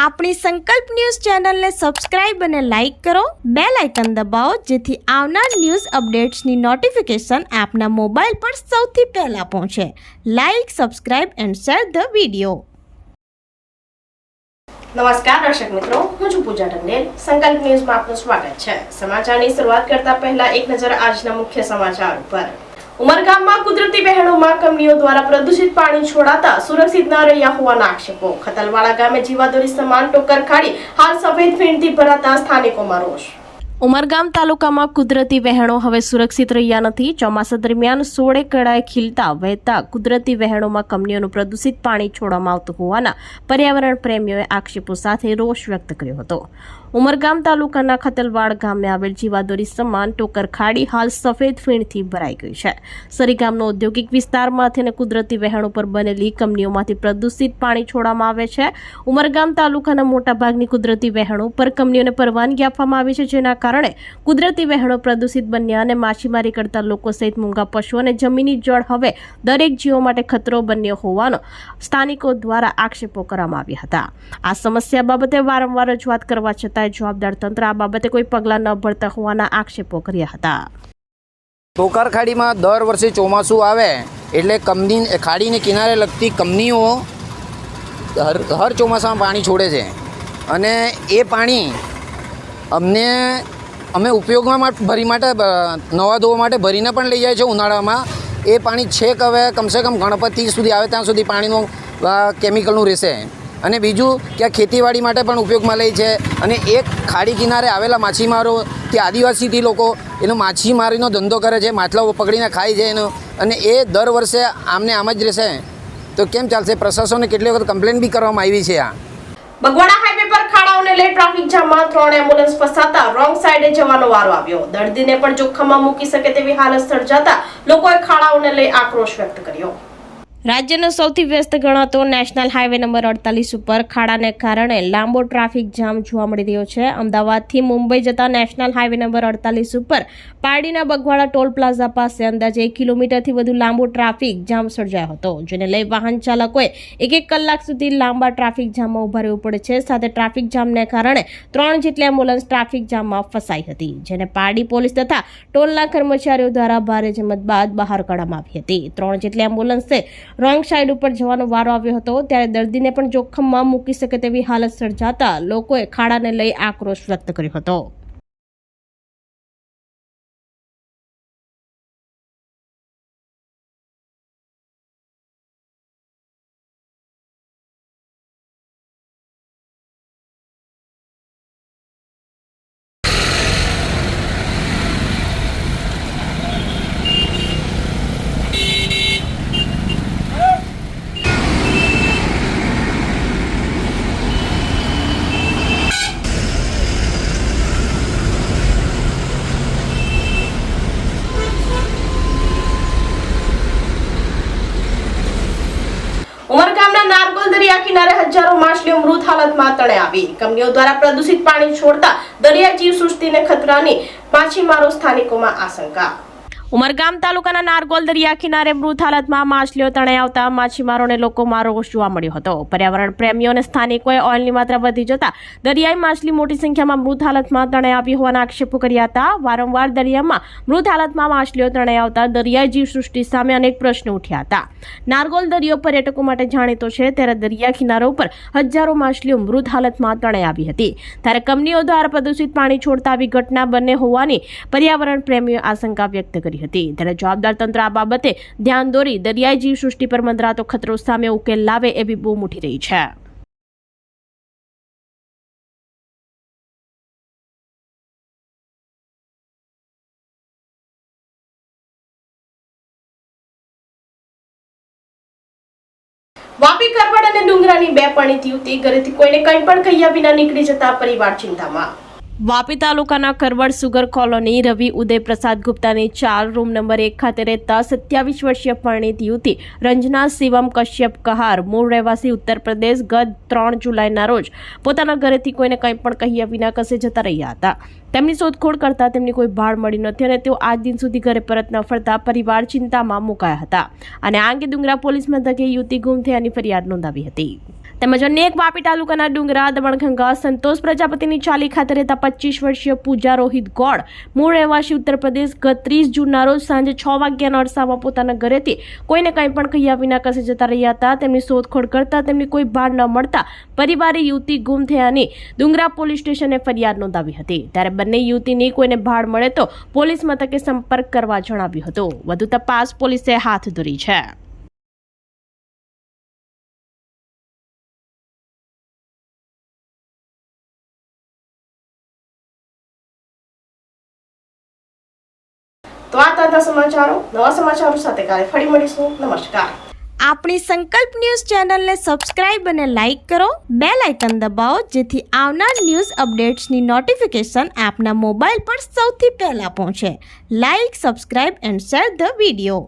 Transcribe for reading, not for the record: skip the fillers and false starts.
આપણી સંકલ્પ ન્યૂઝ ચેનલને સબસ્ક્રાઇબ અને લાઇક કરો, બેલ આઇકન દબાવો જેથી આવનાર ન્યૂઝ અપડેટ્સની નોટિફિકેશન આપના મોબાઈલ પર સૌથી પહેલા પહોંચે. Like, subscribe and share the video. નમસ્કાર દર્શક મિત્રો, હું છું પૂજા ટંડેલ. સંકલ્પ ન્યૂઝમાં આપનું સ્વાગત છે. સમાચારની શરૂઆત કરતા પહેલા એક નજર આજના મુખ્ય સમાચાર ઉપર. ઉમરગામમાં કુદરતી વહેણોમાં કંપનીઓ દ્વારા પ્રદૂષિત પાણી છોડાતા સુરક્ષિત ન રહ્યા હોવાના આક્ષેપો. ખતલવાડા ગામે જીવાદોરી સમાન ટોકર ખાડી હાલ સફેદ ફીણથી ભરાતા સ્થાનિકોમાં રોષ. ઉમરગામ તાલુકામાં કુદરતી વહેણો હવે સુરક્ષિત રહ્યા નથી. ચોમાસા દરમિયાન 16 કળાએ ખીલતા વહેતા કુદરતી વહેણોમાં કંપનીઓનું પ્રદૂષિત પાણી છોડવામાં આવતું હોવાના પર્યાવરણ પ્રેમીઓએ આક્ષેપો સાથે રોષ વ્યક્ત કર્યો હતો. ઉમરગામ તાલુકાના ખતલવાડ ગામે આવેલ જીવાદોરી સમાન ટોકર ખાડી હાલ સફેદ ફીણથી ભરાઈ ગઈ છે. સરીગામનો ઔદ્યોગિક વિસ્તારમાંથી અને કુદરતી વહેણો પર બનેલી કંપનીઓમાંથી પ્રદૂષિત પાણી છોડવામાં આવે છે. ઉમરગામ તાલુકાના મોટાભાગની કુદરતી વહેણો પર કંપનીઓને પરવાનગી આપવામાં આવી છે, જેના કારણે કુદરતી વહેણો પ્રદૂષિત બન્યા અને માછીમારી કરતા લોકો સહિત મૂંગા પશુઓ અને જમીની જળ હવે દરેક જીવો માટે ખતરો બન્યો હોવાનો સ્થાનિકો દ્વારા આક્ષેપો કરવામાં આવ્યા હતા. આ સમસ્યા બાબતે વારંવાર રજૂઆત કરવા છતાં જવાબદાર તંત્ર આ બાબતે કોઈ પગલાં ન ભરતા હોવાના આક્ષેપો કર્યા હતા. ટોકર ખાડીમાં દર વર્ષે ચોમાસું આવે એટલે ખાડીને કિનારે લગતી કંપનીઓ હર ચોમાસામાં પાણી છોડે છે અને એ પાણી અમે ઉપયોગમાં ભરી માટે નવા ધોવા માટે ભરીને પણ લઈ જાય છે ઉનાળામાં. એ પાણી છેક હવે કમસે કમ ગણપતિ સુધી આવે ત્યાં સુધી પાણીનું કેમિકલનું રહેશે. અને બીજું કે આ ખેતીવાડી માટે પણ ઉપયોગમાં લે છે. અને એક ખાડી કિનારે આવેલા માછીમારો કે આદિવાસી લોકો એનો માછીમારીનો ધંધો કરે છે, માછલાઓ પકડીને ખાય છે એનો, અને એ દર વર્ષે આમ જ રહેશે તો કેમ ચાલશે? પ્રશાસનને કેટલી વખત કમ્પ્લેન બી કરવામાં આવી છે. આ બગવાડા હાઈવે પર ખાડાઓને લઈ ટ્રાફિક જામમાં 3 એમ્બ્યુલન્સ ફસાતા રોંગ સાઈડે જવાનો વારો આવ્યો. દર્દીને પણ જોખમમાં મૂકી શકે તેવી હાલત સર્જાતા લોકોએ ખાડાઓને લઈ આક્રોશ વ્યક્ત કર્યો. રાજ્યનો સૌથી વ્યસ્ત ગણાતો નેશનલ હાઈવે નંબર 48 ઉપર ખાડાને કારણે લાંબો ટ્રાફિક જામ જોવા મળી રહ્યો છે. અમદાવાદથી મુંબઈ જતા નેશનલ હાઈવે નંબર 48 ઉપર પારડીના બગવાડા ટોલ પ્લાઝા પાસે અંદાજે 1 કિલોમીટરથી વધુ લાંબો ટ્રાફિક જામ સર્જાયો હતો, જેને લઈ વાહન ચાલકોએ 1 કલાક સુધી લાંબા ટ્રાફિક જામમાં ઉભા રહેવું પડે છે. સાથે ટ્રાફિક જામને કારણે 3 જેટલી એમ્બ્યુલન્સ ટ્રાફિક જામમાં ફસાઈ હતી, જેને પારડી પોલીસ તથા ટોલના કર્મચારીઓ દ્વારા ભારે જહેમત બાદ બહાર કાઢવામાં આવી હતી. 3 જેટલી એમ્બ્યુલન્સે રોંગ સાઈડ ઉપર જવાનો વારો આવ્યો હતો, ત્યારે દર્દીને પણ જોખમમાં મૂકી શકે તેવી હાલત સર્જાતા લોકોએ ખાડાને લઈ આક્રોશ વ્યક્ત કર્યો હતો. ઉમરગામના નારગોલ દરિયા કિનારે હજારો માછલીઓ મૃત હાલતમાં તણાઈ આવી. કંપનીઓ દ્વારા પ્રદૂષિત પાણી છોડતા દરિયા જીવસૃષ્ટિને ખતરાની માછીમારો સ્થાનિકોમાં આશંકા. ઉમરગામ તાલુકાના નારગોલ દરિયા કિનારે મૃત હાલતમાં માછલીઓ તણાઈ આવતા માછીમારોને લોકોમાં રોષ જોવા મળ્યો હતો. પર્યાવરણ પ્રેમીઓ અને સ્થાનિકોએ ઓઇલની માત્રા વધી જતા દરિયાઈ માછલી મોટી સંખ્યામાં મૃત હાલતમાં તણાઈ આવી હોવાના આક્ષેપો કર્યા હતા. વારંવાર દરિયામાં મૃત હાલતમાં માછલીઓ તણાઈ આવતા દરિયાઈ જીવસૃષ્ટિ સામે અનેક પ્રશ્નો ઉઠ્યા હતા. નારગોલ દરિયો પર્યટકો માટે જાણીતો છે, ત્યારે દરિયા કિનારા ઉપર હજારો માછલીઓ મૃત હાલતમાં તણાઈ આવી હતી. ત્યારે કંપનીઓ દ્વારા પ્રદૂષિત પાણી છોડતા આવી ઘટના બને હોવાની પર્યાવરણ પ્રેમીઓએ આશંકા વ્યક્ત કરી હતી. ત્યારે જવાબદાર તંત્ર આ બાબતે ધ્યાન દોરી દરિયાઈ જીવસૃષ્ટિ પર મંડરાતો ખતરો સામે ઉકેલ લાવે એવી બૂમ ઉઠી રહી છે. વાપી, કરવડ અને ડુંગરાની 2 પરિણીત યુવતી ઘરેથી કોઈને કંઈ પણ કહ્યા વિના નીકળી જતા પરિવાર ચિંતામાં. વાપી તાલુકાના કરવડ સુગર કોલોની રવિ ઉદય પ્રસાદ ગુપ્તાની 4 રૂમ નંબર 1 ખાતે રહેતા 27 વર્ષીય પરિણીત યુવતી રંजना શિવમ કશ્યપ કહાર મૂળ રહેવાસી ઉત્તર પ્રદેશ ગત 3 જુલાઈના રોજ પોતાના ઘરેથી કોઈને કંઈ પણ કહ્યા વિના કસે જતા રહ્યા હતા. તેમની શોધખોળ કરતા તેમની કોઈ ભાળ મળી નથી અને તેઓ આજ દિન સુધી ઘરે પરત ન ફરતા પરિવાર ચિંતામાં મુકાયા હતા અને આ અંગે ડુંગરા પોલીસ મથકે યુવતી ગુમ થયાની ફરિયાદ નોંધાવી હતી. તેમજ અન્ય એક વાપી તાલુકાના ડુંગરા દમણગંગા સંતોષ પ્રજાપતિની ચાલી ખાતે રહેતા 25 વર્ષીય પૂજા રોહિત ગોળ મૂળ રહેવાસી ઉત્તર પ્રદેશ ગત 30 જૂનના રોજ સાંજે 6 વાગ્યાના અરસામાં પોતાના ઘરેથી કોઈને કંઈ પણ કહ્યા વિના કસે જતા રહ્યા હતા. તેમની શોધખોળ કરતા તેમની કોઈ ભાન ન મળતા પરિવારે યુવતી ગુમ થયાની ડુંગરા પોલીસ સ્ટેશને ફરિયાદ નોંધાવી હતી. ત્યારે બંને યુવતીની કોઈને ભાડ મળે તો પોલીસ મથકે સંપર્ક કરવા જણાવ્યું હતું. વધુ તપાસ પોલીસે હાથ ધરી છે. તો આ હતા સમાચારો. નવા સમાચારો સાથે કાલે ફરી મળીશું. નમસ્કાર. આપણી સંકલ્પ ન્યૂઝ ચેનલને સબસ્ક્રાઇબ અને લાઇક કરો, બેલ આઇકન દબાવો જેથી આવનાર ન્યૂઝ અપડેટ્સની નોટિફિકેશન આપના મોબાઈલ પર સૌથી પહેલા પહોંચે. Like, subscribe and share the video.